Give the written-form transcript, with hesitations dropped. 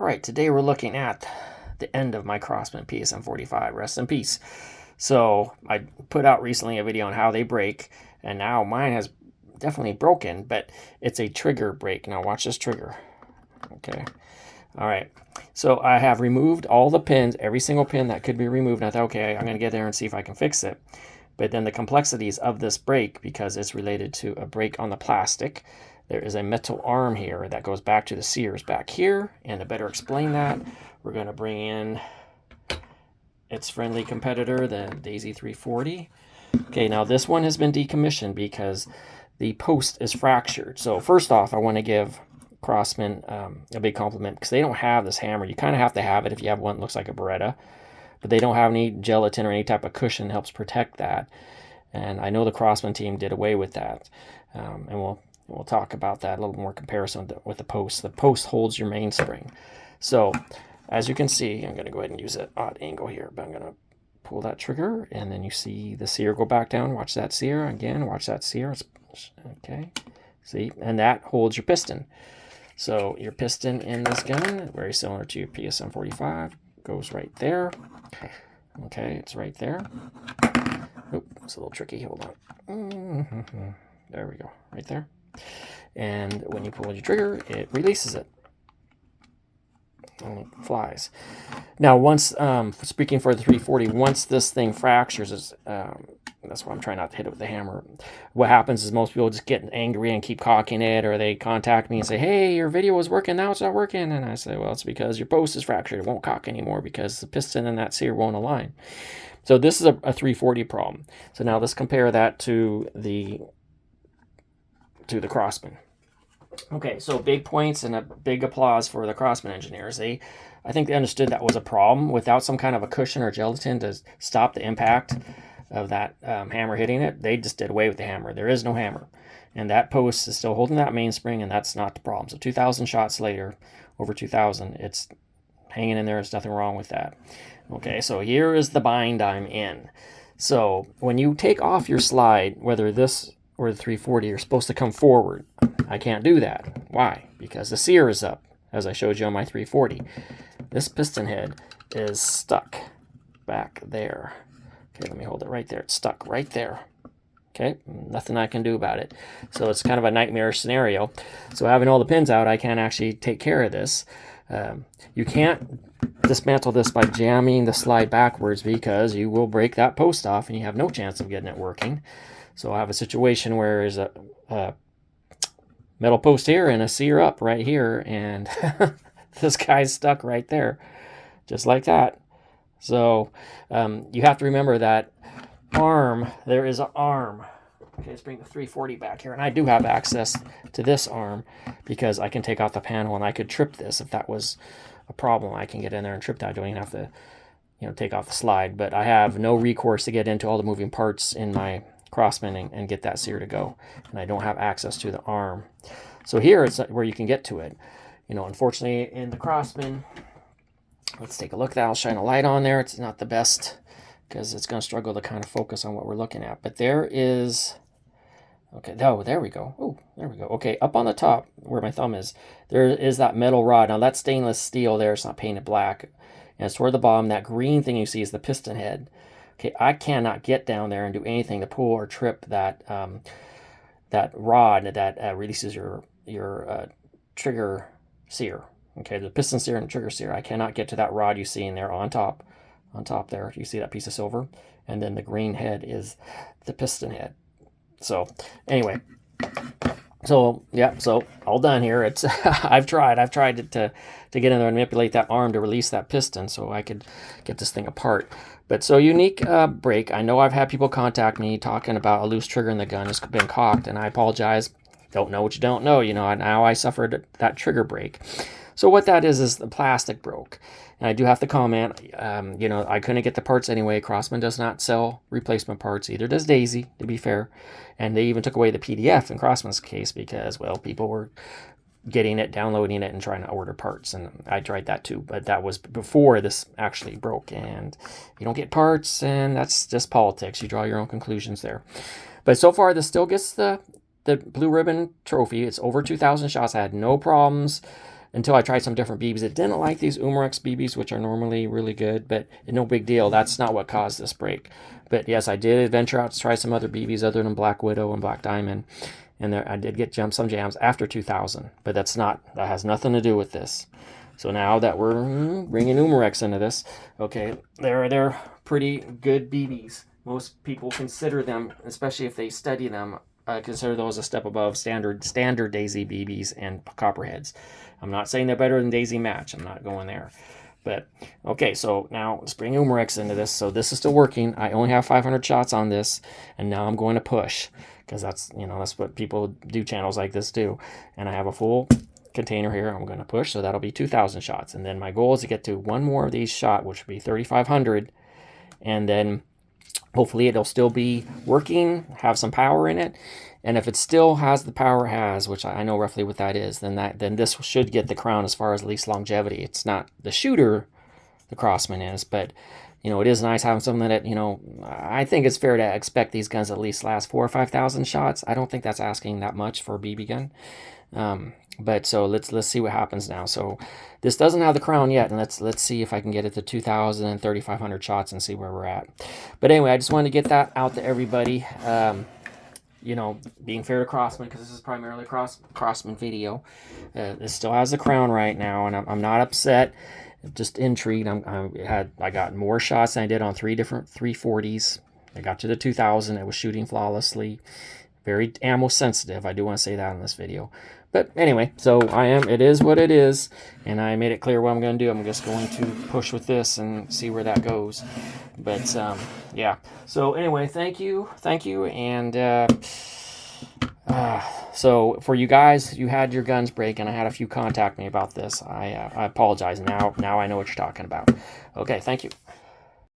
All right, today we're looking at the end of my Crosman PSM45. Rest in peace. So I put out recently a video on how they break, and now mine has definitely broken, but it's a trigger break. Now watch this trigger. Okay. All right. So I have removed all the pins, every single pin that could be removed. And I thought, okay, I'm going to get there and see if I can fix it. But then the complexities of this break, because it's related to a break on the plastic, there is a metal arm here that goes back to the sears back here. And to better explain that, we're going to bring in its friendly competitor, the Daisy 340. Okay, now this one has been decommissioned because the post is fractured. So first off, I want to give Crosman a big compliment because they don't have this hammer. You kind of have to have it if you have one that looks like a Beretta, but they don't have any gelatin or any type of cushion that helps protect that. And I know the Crosman team did away with that, and we'll talk about that a little more comparison with the post. The post holds your mainspring. So as you can see, I'm going to go ahead and use an odd angle here, but I'm going to pull that trigger, and then you see the sear go back down. Watch that sear again. Watch that sear. Okay, see, and that holds your piston. So your piston in this gun, very similar to your PSM45, goes right there. Okay, it's right there. Oop, it's a little tricky. Hold on. There we go, right there. And when you pull your trigger, it releases it. And it flies. Now, once, speaking for the 340, once this thing fractures, that's why I'm trying not to hit it with the hammer. What happens is most people just get angry and keep cocking it, or they contact me and say, hey, your video was working, now it's not working. And I say, well, it's because your post is fractured. It won't cock anymore because the piston and that sear won't align. So this is a 340 problem. So now let's compare that to the Crosman. Okay, so big points and a big applause for the Crosman engineers. I think they understood that was a problem. Without some kind of a cushion or gelatin to stop the impact of that hammer hitting it, they just did away with the hammer. There is no hammer. And that post is still holding that mainspring, and that's not the problem. So 2,000 shots later, over 2,000, it's hanging in there. There's nothing wrong with that. Okay, so here is the bind I'm in. So when you take off your slide, whether this or the 340, you're supposed to come forward. I can't do that. Why? Because the sear is up, as I showed you on my 340. This piston head is stuck back there. Okay, let me hold it right there. It's stuck right there. Okay, nothing I can do about it. So it's kind of a nightmare scenario. So having all the pins out, I can't actually take care of this. You can't dismantle this by jamming the slide backwards because you will break that post off and you have no chance of getting it working. So I have a situation where there's a metal post here and a sear up right here, and this guy's stuck right there, just like that. So you have to remember that arm, there is an arm. Okay, let's bring the 340 back here, and I do have access to this arm because I can take out the panel and I could trip this if that was a problem. I can get in there and trip that. I don't even have to, take off the slide, but I have no recourse to get into all the moving parts in my Crosman and get that sear to go, and I don't have access to the arm. So here it's where you can get to it. Unfortunately in the Crosman, let's take a look at that. I'll shine a light on there. It's not the best because it's going to struggle to kind of focus on what we're looking at, but there is, okay, oh, there we go. Oh, there we go. Okay, up on the top where my thumb is, there is that metal rod. Now that's stainless steel there. It's not painted black, and it's toward the bottom. That green thing you see is the piston head. Okay, I cannot get down there and do anything to pull or trip that that rod that releases your trigger sear. Okay, the piston sear and trigger sear. I cannot get to that rod you see in there on top. On top there, you see that piece of silver, and then the green head is the piston head. So anyway, so yeah, so all done here. It's I've tried to get in there and manipulate that arm to release that piston so I could get this thing apart. But so unique break. I know I've had people contact me talking about a loose trigger in the gun. It's been cocked, and I apologize. Don't know what you don't know. Now I suffered that trigger break. So what that is the plastic broke. And I do have to comment, I couldn't get the parts anyway. Crosman does not sell replacement parts. Either does Daisy, to be fair. And they even took away the PDF in Crosman's case because, well, people were getting it, downloading it, and trying to order parts. And I tried that too, but that was before this actually broke. And you don't get parts, and that's just politics. You draw your own conclusions there. But so far, this still gets the Blue Ribbon trophy. It's over 2,000 shots. I had no problems until I tried some different BBs. It didn't like these Umarex BBs, which are normally really good, but no big deal. That's not what caused this break. But yes, I did venture out to try some other BBs other than Black Widow and Black Diamond. And there, I did get some jams after 2000, but that has nothing to do with this. So now that we're bringing Umarex into this, okay, they're pretty good BBs. Most people consider them, especially if they study them, consider those a step above standard Daisy BBs and Copperheads. I'm not saying they're better than Daisy Match. I'm not going there. But, okay, so now let's bring Umarex into this. So this is still working. I only have 500 shots on this, and now I'm going to push, because that's what people do, channels like this do. And I have a full container here. I'm going to push, so that'll be 2,000 shots. And then my goal is to get to one more of these shot, which would be 3,500. And then hopefully it'll still be working, have some power in it. And if it still has the power it has, which I know roughly what that is, then this should get the crown as far as least longevity. It's not the shooter the Crosman is, but it is nice having something that, I think it's fair to expect these guns at least last 4,000 or 5,000 shots. I don't think that's asking that much for a BB gun. But so let's see what happens now. So this doesn't have the crown yet, and let's see if I can get it to 2,000 and 3,500 shots and see where we're at. But anyway, I just wanted to get that out to everybody. Being fair to Crosman, because this is primarily a Crosman video. This still has the crown right now, and I'm not upset. I'm just intrigued. I got more shots than I did on 3 different 340s. I got to the 2,000. It was shooting flawlessly. Very ammo sensitive. I do want to say that in this video. But anyway, so it is what it is, and I made it clear what I'm going to do. I'm just going to push with this and see where that goes. But yeah. So anyway, thank you, and so for you guys, you had your guns break, and I had a few contact me about this. I apologize. Now I know what you're talking about. Okay, thank you.